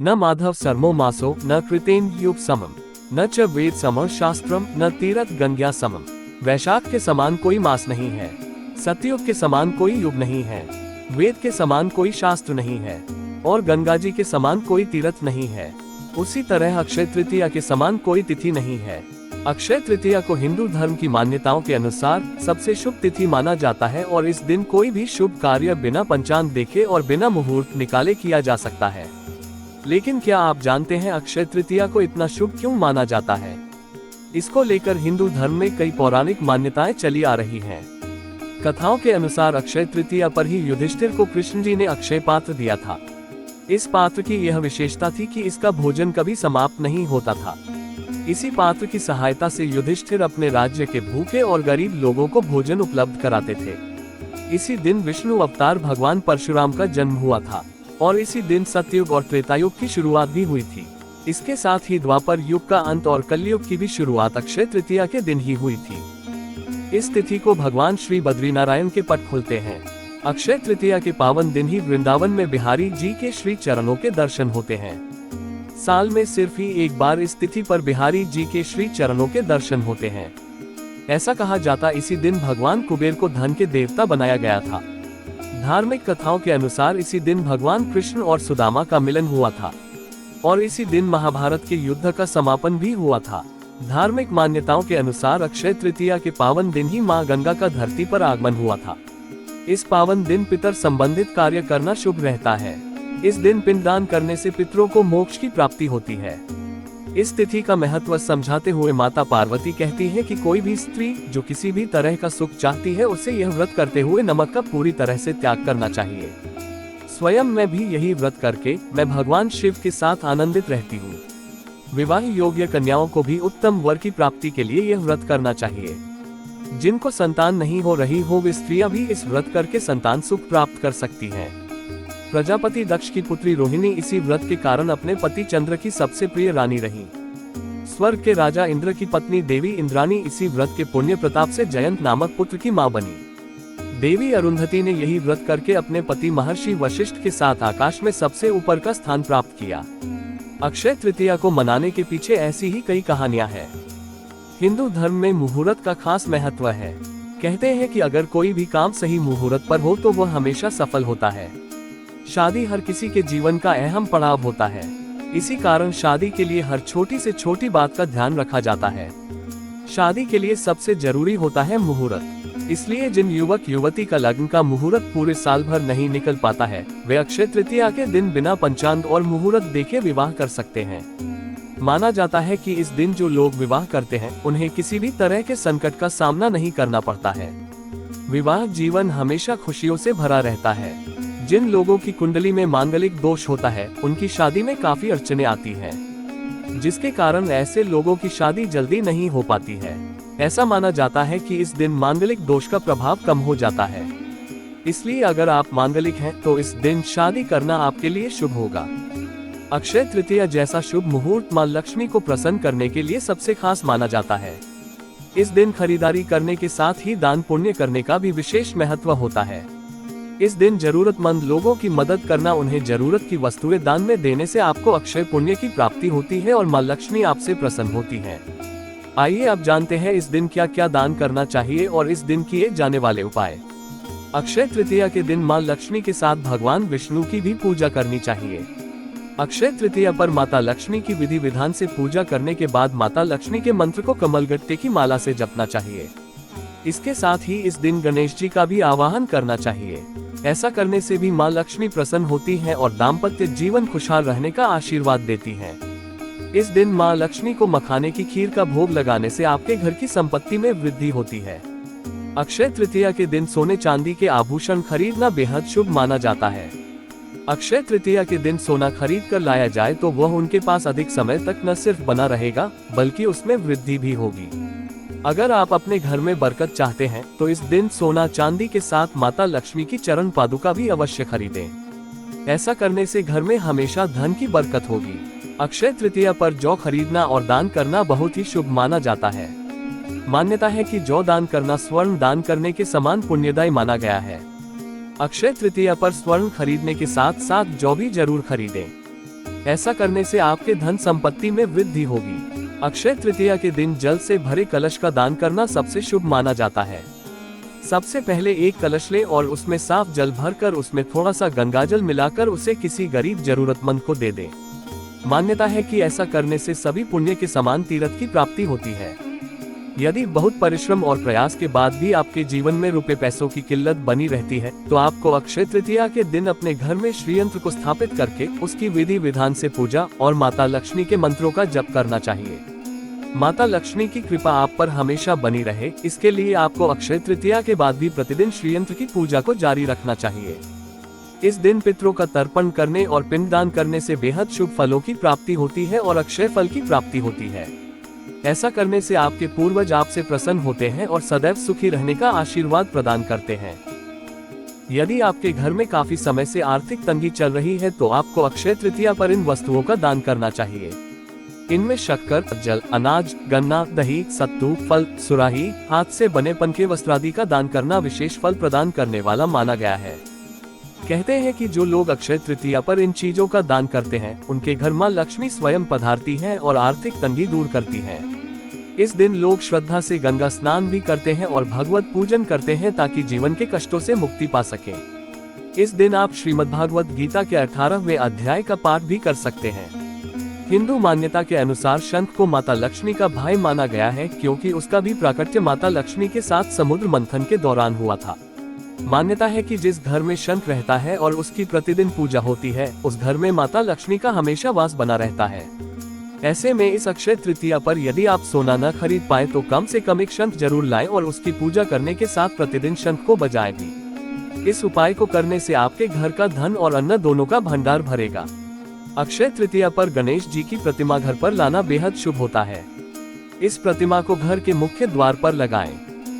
न माधव सर्मो मासो न कृतेन युग समम, न च वेद समर शास्त्रम न तीरथ गंग्या समम। वैशाख के समान कोई मास नहीं है, सतयुग के समान कोई युग नहीं है, वेद के समान कोई शास्त्र नहीं है और गंगा जी के समान कोई तीर्थ नहीं है। उसी तरह अक्षय तृतीया के समान कोई तिथि नहीं है। अक्षय तृतीया को हिंदू धर्म की मान्यताओं के अनुसार सबसे शुभ तिथि माना जाता है और इस दिन कोई भी शुभ कार्य बिना पंचांग देखे और बिना मुहूर्त निकाले किया जा सकता है। लेकिन क्या आप जानते हैं अक्षय तृतीया को इतना शुभ क्यों माना जाता है? इसको लेकर हिंदू धर्म में कई पौराणिक मान्यताएं चली आ रही हैं। कथाओं के अनुसार अक्षय तृतीया पर ही युधिष्ठिर को कृष्ण जी ने अक्षय पात्र दिया था। इस पात्र की यह विशेषता थी कि इसका भोजन कभी समाप्त नहीं होता था। इसी पात्र की सहायता से युधिष्ठिर अपने राज्य के भूखे और गरीब लोगों को भोजन उपलब्ध कराते थे। इसी दिन विष्णु अवतार भगवान परशुराम का जन्म हुआ था और इसी दिन सतयुग और त्रेतायुग की शुरुआत भी हुई थी। इसके साथ ही द्वापर युग का अंत और कलयुग की भी शुरुआत अक्षय तृतीया के दिन ही हुई थी। इस तिथि को भगवान श्री बद्रीनारायण के पट खुलते हैं। अक्षय तृतीया के पावन दिन ही वृंदावन में बिहारी जी के श्री चरणों के दर्शन होते हैं। साल में सिर्फ ही एक बार इस तिथि पर बिहारी जी के श्री चरणों के दर्शन होते हैं। ऐसा कहा जाता इसी दिन भगवान कुबेर को धन के देवता बनाया गया था। धार्मिक कथाओं के अनुसार इसी दिन भगवान कृष्ण और सुदामा का मिलन हुआ था और इसी दिन महाभारत के युद्ध का समापन भी हुआ था। धार्मिक मान्यताओं के अनुसार अक्षय तृतीया के पावन दिन ही मां गंगा का धरती पर आगमन हुआ था। इस पावन दिन पितर संबंधित कार्य करना शुभ रहता है। इस दिन पिंडदान करने से पितरों को मोक्ष की प्राप्ति होती है। इस तिथि का महत्व समझाते हुए माता पार्वती कहती है कि कोई भी स्त्री जो किसी भी तरह का सुख चाहती है उसे यह व्रत करते हुए नमक का पूरी तरह से त्याग करना चाहिए। स्वयं मैं भी यही व्रत करके मैं भगवान शिव के साथ आनंदित रहती हूँ। विवाह योग्य कन्याओं को भी उत्तम वर की प्राप्ति के लिए यह व्रत करना चाहिए। जिनको संतान नहीं हो रही हो वे स्त्रियां भी इस व्रत करके संतान सुख प्राप्त कर सकती हैं। प्रजापति दक्ष की पुत्री रोहिणी इसी व्रत के कारण अपने पति चंद्र की सबसे प्रिय रानी रही। स्वर्ग के राजा इंद्र की पत्नी देवी इंद्राणी इसी व्रत के पुण्य प्रताप से जयंत नामक पुत्र की मां बनी। देवी अरुंधति ने यही व्रत करके अपने पति महर्षि वशिष्ठ के साथ आकाश में सबसे ऊपर का स्थान प्राप्त किया। अक्षय तृतीया को मनाने के पीछे ऐसी ही कई कहानियां हैं। हिंदू धर्म में मुहूर्त का खास महत्व है। कहते हैं कि अगर कोई भी काम सही मुहूर्त पर हो तो वह हमेशा सफल होता है। शादी हर किसी के जीवन का अहम पड़ाव होता है। इसी कारण शादी के लिए हर छोटी से छोटी बात का ध्यान रखा जाता है। शादी के लिए सबसे जरूरी होता है मुहूर्त। इसलिए जिन युवक युवती का लग्न का मुहूर्त पूरे साल भर नहीं निकल पाता है वे अक्षय तृतीया के दिन बिना पंचांग और मुहूर्त देखे विवाह कर सकते हैं। माना जाता है कि इस दिन जो लोग विवाह करते हैं उन्हें किसी भी तरह के संकट का सामना नहीं करना पड़ता है। विवाह जीवन हमेशा खुशियों से भरा रहता है। जिन लोगों की कुंडली में मांगलिक दोष होता है उनकी शादी में काफी अड़चनें आती हैं, जिसके कारण ऐसे लोगों की शादी जल्दी नहीं हो पाती है। ऐसा माना जाता है कि इस दिन मांगलिक दोष का प्रभाव कम हो जाता है। इसलिए अगर आप मांगलिक हैं तो इस दिन शादी करना आपके लिए शुभ होगा। अक्षय तृतीया जैसा शुभ मुहूर्त मां लक्ष्मी को प्रसन्न करने के लिए सबसे खास माना जाता है। इस दिन खरीदारी करने के साथ ही दान पुण्य करने का भी विशेष महत्व होता है। इस दिन जरूरतमंद लोगों की मदद करना, उन्हें जरूरत की वस्तुएं दान में देने से आपको अक्षय पुण्य की प्राप्ति होती है और मां लक्ष्मी आपसे प्रसन्न होती हैं। आइए अब जानते हैं इस दिन क्या क्या दान करना चाहिए और इस दिन किए जाने वाले उपाय। अक्षय तृतीया के दिन मां लक्ष्मी के साथ भगवान विष्णु की भी पूजा करनी चाहिए। अक्षय तृतीया पर माता लक्ष्मी की विधि विधान से पूजा करने के बाद माता लक्ष्मी के मंत्र को कमलगट्टे की माला से जपना चाहिए। इसके साथ ही इस दिन गणेश जी का भी आवाहन करना चाहिए। ऐसा करने से भी मां लक्ष्मी प्रसन्न होती हैं और दाम्पत्य जीवन खुशहाल रहने का आशीर्वाद देती हैं। इस दिन मां लक्ष्मी को मखाने की खीर का भोग लगाने से आपके घर की संपत्ति में वृद्धि होती है। अक्षय तृतीया के दिन सोने चांदी के आभूषण खरीदना बेहद शुभ माना जाता है। अक्षय तृतीया के दिन सोना खरीद कर लाया जाए तो वह उनके पास अधिक समय तक न सिर्फ बना रहेगा बल्कि उसमें वृद्धि भी होगी। अगर आप अपने घर में बरकत चाहते हैं तो इस दिन सोना चांदी के साथ माता लक्ष्मी की चरण पादुका भी अवश्य खरीदें। ऐसा करने से घर में हमेशा धन की बरकत होगी। अक्षय तृतीया पर जौ खरीदना और दान करना बहुत ही शुभ माना जाता है। मान्यता है कि जौ दान करना स्वर्ण दान करने के समान पुण्यदायी माना गया है। अक्षय तृतीया पर स्वर्ण खरीदने के साथ साथ जौ भी जरूर खरीदें। ऐसा करने से आपके धन संपत्ति में वृद्धि होगी। अक्षय तृतीया के दिन जल से भरे कलश का दान करना सबसे शुभ माना जाता है। सबसे पहले एक कलश लें और उसमें साफ जल भरकर उसमें थोड़ा सा गंगाजल मिलाकर उसे किसी गरीब जरूरतमंद को दे दें। मान्यता है कि ऐसा करने से सभी पुण्य के समान तीर्थ की प्राप्ति होती है। यदि बहुत परिश्रम और प्रयास के बाद भी आपके जीवन में रुपए पैसों की किल्लत बनी रहती है तो आपको अक्षय तृतीया के दिन अपने घर में श्रीयंत्र को स्थापित करके उसकी विधि विधान से पूजा और माता लक्ष्मी के मंत्रों का जप करना चाहिए। माता लक्ष्मी की कृपा आप पर हमेशा बनी रहे, इसके लिए आपको अक्षय तृतीया के बाद भी प्रतिदिन श्रीयंत्र की पूजा को जारी रखना चाहिए। इस दिन पितरों का तर्पण करने और पिंडदान करने से बेहद शुभ फलों की प्राप्ति होती है और अक्षय फल की प्राप्ति होती है। ऐसा करने से आपके पूर्वज आपसे प्रसन्न होते हैं और सदैव सुखी रहने का आशीर्वाद प्रदान करते हैं। यदि आपके घर में काफी समय से आर्थिक तंगी चल रही है तो आपको अक्षय तृतीया पर इन वस्तुओं का दान करना चाहिए। इनमें शक्कर, जल, अनाज, गन्ना, दही, सत्तू, फल, सुराही, हाथ से बने पंखे वस्त्र आदि का दान करना विशेष फल प्रदान करने वाला माना गया है। कहते हैं कि जो लोग अक्षय तृतीया पर इन चीजों का दान करते हैं उनके घर मां लक्ष्मी स्वयं पधारती है और आर्थिक तंगी दूर करती है। इस दिन लोग श्रद्धा से गंगा स्नान भी करते हैं और भगवत पूजन करते हैं ताकि जीवन के कष्टों से मुक्ति पा सके। इस दिन आप श्रीमद् भागवत गीता के 18वें अध्याय का पाठ भी कर सकते हैं। हिंदू मान्यता के अनुसार शंख को माता लक्ष्मी का भाई माना गया है क्योंकि उसका भी प्राकट्य माता लक्ष्मी के साथ समुद्र मंथन के दौरान हुआ था। मान्यता है कि जिस घर में शंख रहता है और उसकी प्रतिदिन पूजा होती है उस घर में माता लक्ष्मी का हमेशा वास बना रहता है। ऐसे में इस अक्षय तृतीया पर यदि आप सोना न खरीद पाए तो कम से कम एक शंख जरूर लाएं और उसकी पूजा करने के साथ प्रतिदिन शंख को बजाएं भी। इस उपाय को करने से आपके घर का धन और अन्न दोनों का भंडार भरेगा। अक्षय तृतीया पर गणेश जी की प्रतिमा घर पर लाना बेहद शुभ होता है। इस प्रतिमा को घर के मुख्य द्वार पर लगाएं।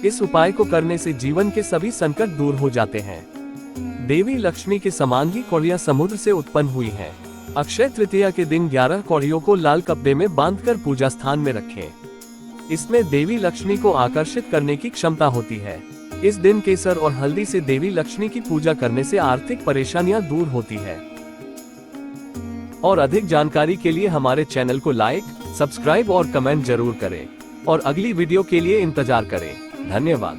इस उपाय को करने से जीवन के सभी संकट दूर हो जाते हैं। देवी लक्ष्मी के समान ही कौड़ियां समुद्र से उत्पन्न हुई हैं। अक्षय तृतीया के दिन 11 कौड़ियों को लाल कपड़े में बांधकर पूजा स्थान में रखें। इसमें देवी लक्ष्मी को आकर्षित करने की क्षमता होती है। इस दिन केसर और हल्दी से देवी लक्ष्मी की पूजा करने से आर्थिक परेशानियां दूर होती है। और अधिक जानकारी के लिए हमारे चैनल को लाइक, सब्सक्राइब और कमेंट जरूर करें और अगली वीडियो के लिए इंतजार करें। धन्यवाद।